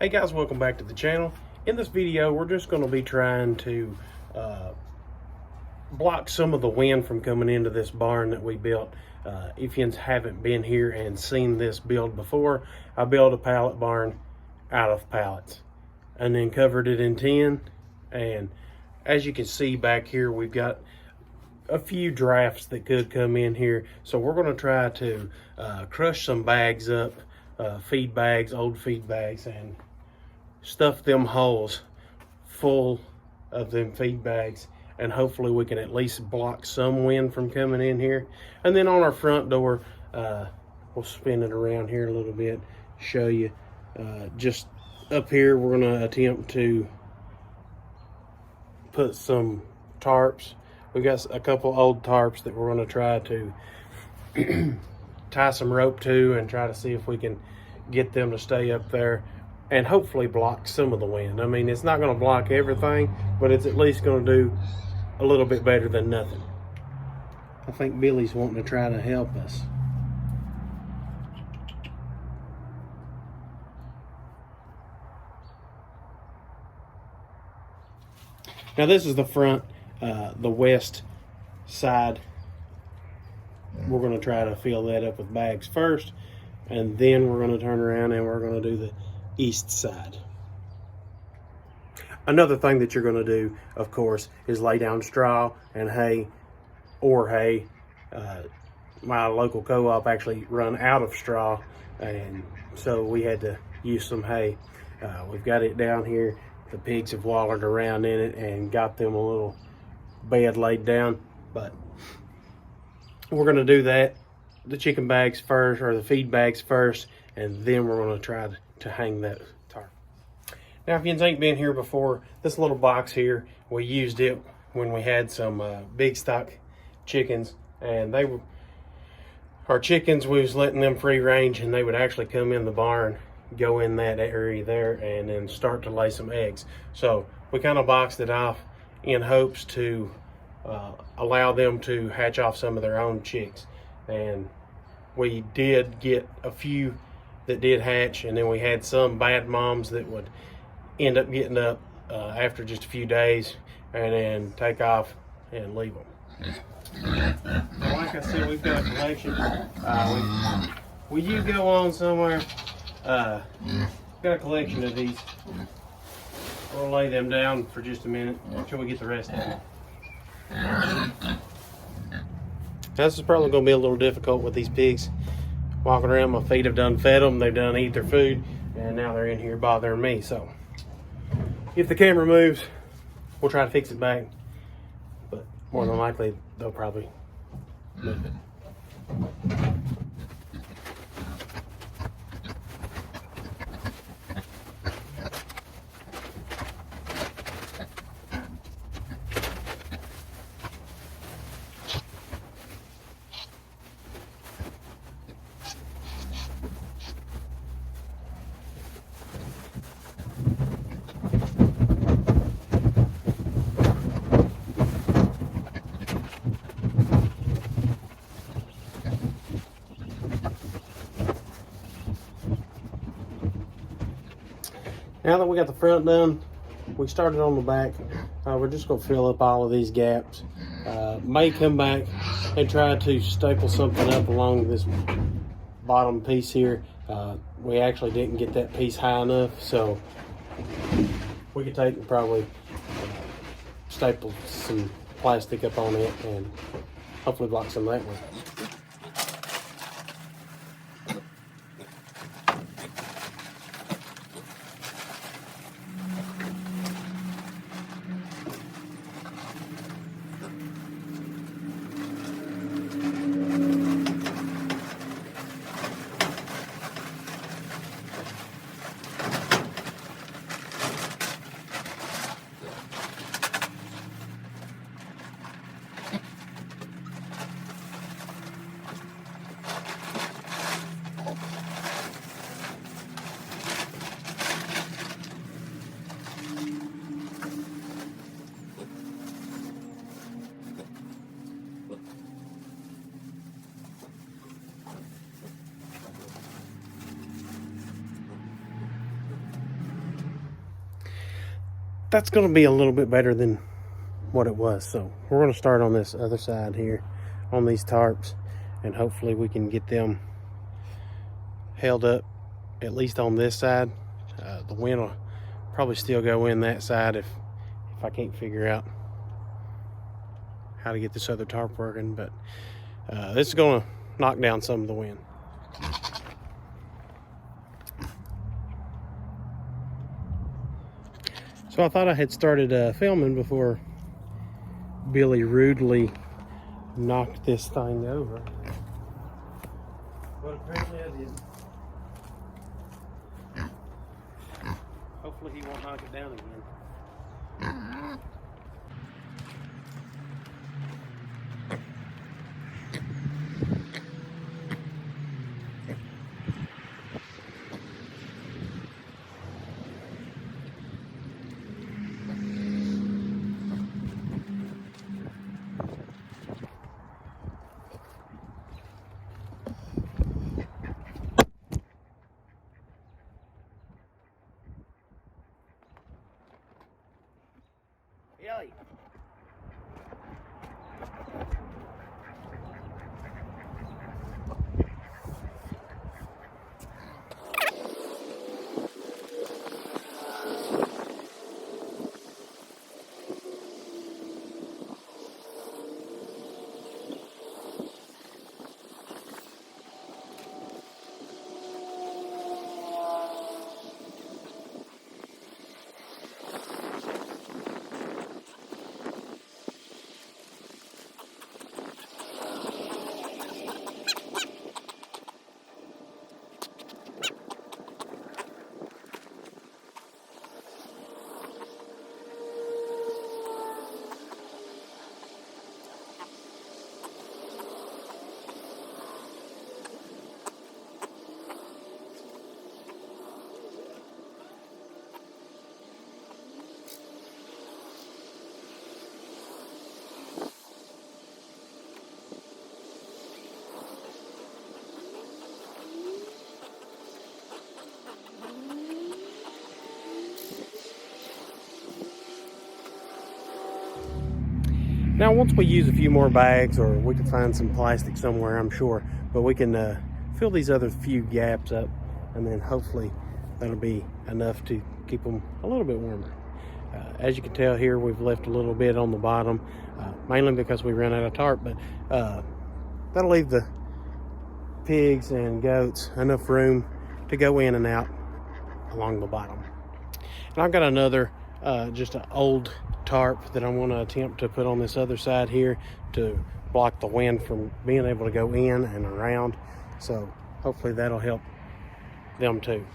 Hey guys, welcome back to the channel. In this video, we're just going to be trying to block some of the wind from coming into this barn that we built. If you haven't been here and seen this build before, I built a pallet barn out of pallets and then covered it in tin. And as you can see back here, we've got a few drafts that could come in here. So we're going to try to crush some bags up, feed bags, old feed bags, and stuff them holes full of them feed bags, and hopefully we can at least block some wind from coming in here. And then on our front door, we'll spin it around here a little bit, show you. Just up here, we're going to attempt to put some tarps. We've got a couple old tarps that we're going to try to tie some rope to and try to see if we can get them to stay up there and hopefully block some of the wind. I mean, it's not going to block everything, but it's at least going to do a little bit better than nothing. I think Billy's wanting to try to help us. Now this is the front, the west side. We're going to try to fill that up with bags first, and then we're going to turn around and we're going to do the east side. Another thing that you're going to do, of course, is lay down straw and hay, or hay. My local co-op actually run out of straw, and so we had to use some hay. We've got it down here. The pigs have wallowed around in it and got them a little bed laid down, but we're going to do that, the chicken bags first, or the feed bags first, and then we're going to try to hang that tarp. Now, if you ain't been here before, this little box here, we used it when we had some big stock chickens, and our chickens, we was letting them free range, and they would actually come in the barn, go in that area there, and then start to lay some eggs. So we kind of boxed it off in hopes to allow them to hatch off some of their own chicks. And we did get a few that did hatch, and then we had some bad moms that would end up getting up after just a few days and then take off and leave them. So like I said, we've got a collection. Will you go on somewhere? Got a collection of these. We'll lay them down for just a minute until we get the rest of them. This is probably going to be a little difficult with these pigs walking around. My feet have done fed them, they've done eat their food, and now they're in here bothering me. So if the camera moves, we'll try to fix it back, but more than likely they'll probably move it. Now that we got the front done, we started on the back. We're just going to fill up all of these gaps. May come back and try to staple something up along this bottom piece here. We actually didn't get that piece high enough, so we could take and probably staple some plastic up on it and hopefully block some of that one. that's going to be a little bit better than what it was. So we're going to start on this other side here on these tarps, and hopefully we can get them held up at least on this side. The wind will probably still go in that side if I can't figure out how to get this other tarp working, but this is going to knock down some of the wind. So I thought I had started filming before Billy rudely knocked this thing over, but apparently I didn't. Hopefully he won't knock it down again. Billy. Now, once we use a few more bags, or we can find some plastic somewhere, I'm sure, but we can fill these other few gaps up, and then hopefully that'll be enough to keep them a little bit warmer. As you can tell here, we've left a little bit on the bottom, mainly because we ran out of tarp, but that'll leave the pigs and goats enough room to go in and out along the bottom. And I've got another just an old tarp that I'm going to attempt to put on this other side here to block the wind from being able to go in and around, so hopefully that'll help them too.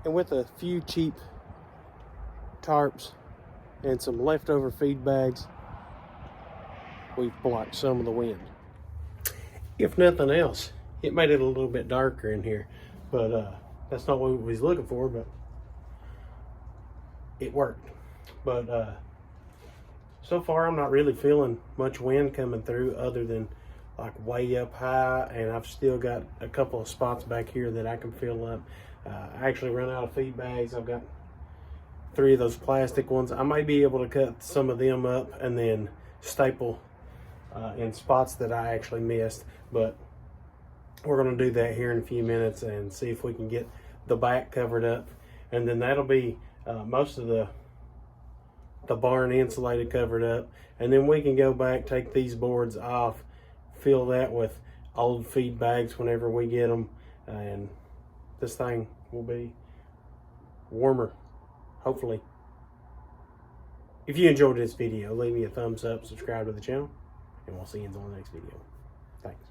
And with a few cheap tarps and some leftover feed bags, we've blocked some of the wind. If nothing else, it made it a little bit darker in here, but that's not what we was looking for, but it worked. But so far I'm not really feeling much wind coming through other than like way up high, and I've still got a couple of spots back here that I can fill up. I actually ran out of feed bags. I've got 3 of those plastic ones. I may be able to cut some of them up and then staple in spots that I actually missed, but we're going to do that here in a few minutes and see if we can get the back covered up, and then that'll be most of the barn insulated, covered up, and then we can go back, take these boards off, fill that with old feed bags whenever we get them, and this thing will be warmer, hopefully. If you enjoyed this video, leave me a thumbs up, subscribe to the channel, and we'll see you in the next video. Thanks.